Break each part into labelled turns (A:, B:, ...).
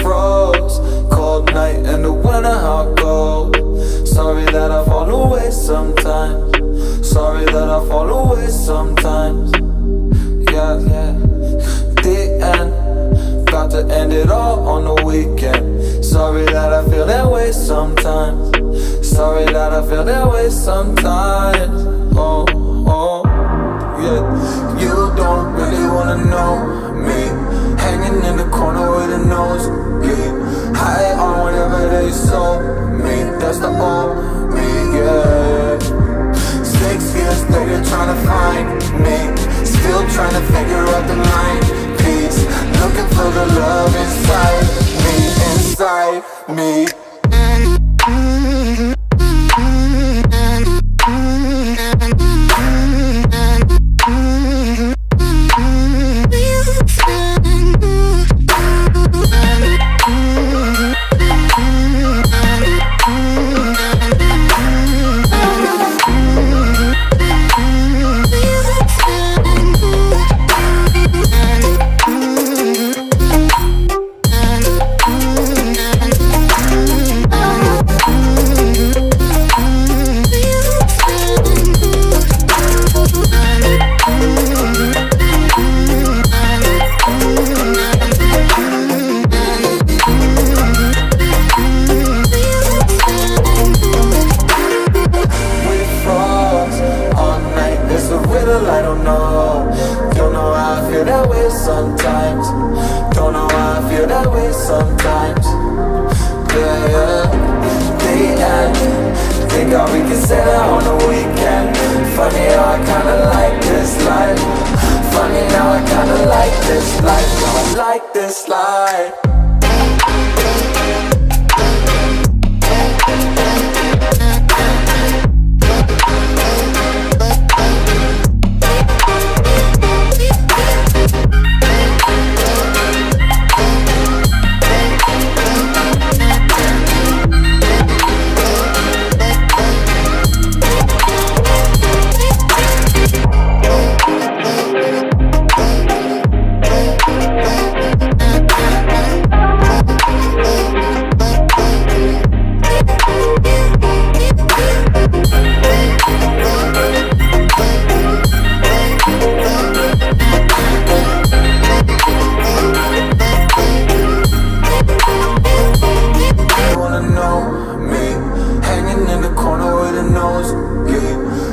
A: froze. Cold night in the winter, how it goes. Sorry that I fall away sometimes. Sorry that I fall away sometimes. Yeah, yeah. The end, got to end it all on the weekend. Sorry that I feel that way sometimes. Sorry that I feel that way sometimes. Oh, oh, yeah. You don't really wanna know me, hanging in the corner with a nosebleed, high on whatever they sold me. That's the old me, yeah. 6 years later trying to find me, still trying to figure out the line piece, looking for the love inside me. I don't know how I feel that way sometimes. Don't know how I feel that way sometimes. Yeah, yeah. The end, think how we can say that on the weekend. Funny how I kinda like this life. Funny how I kinda like this life. I like this life.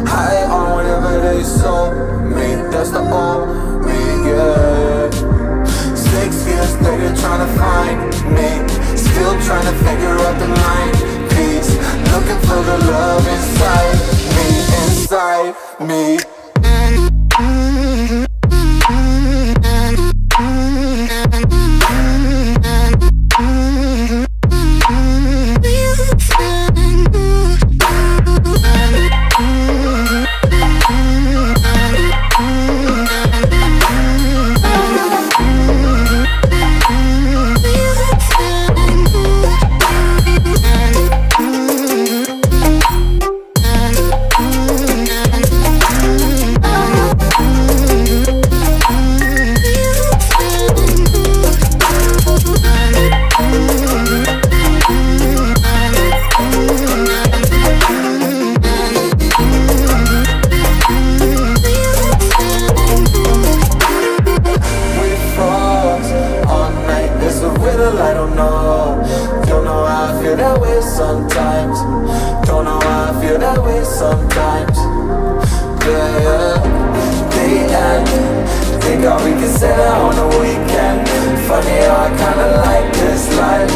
A: High on whatever they sold me. That's the old me, yeah. 6 years later trying to find me, still trying to figure out the line piece, looking for the love inside me. Don't know how I feel that way sometimes. Don't know how I feel that way sometimes. Yeah, yeah. The end, think how we can say that on the weekend. Funny how I kinda like this life.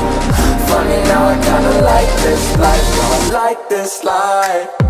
A: Funny how I kinda like this life. I like this life.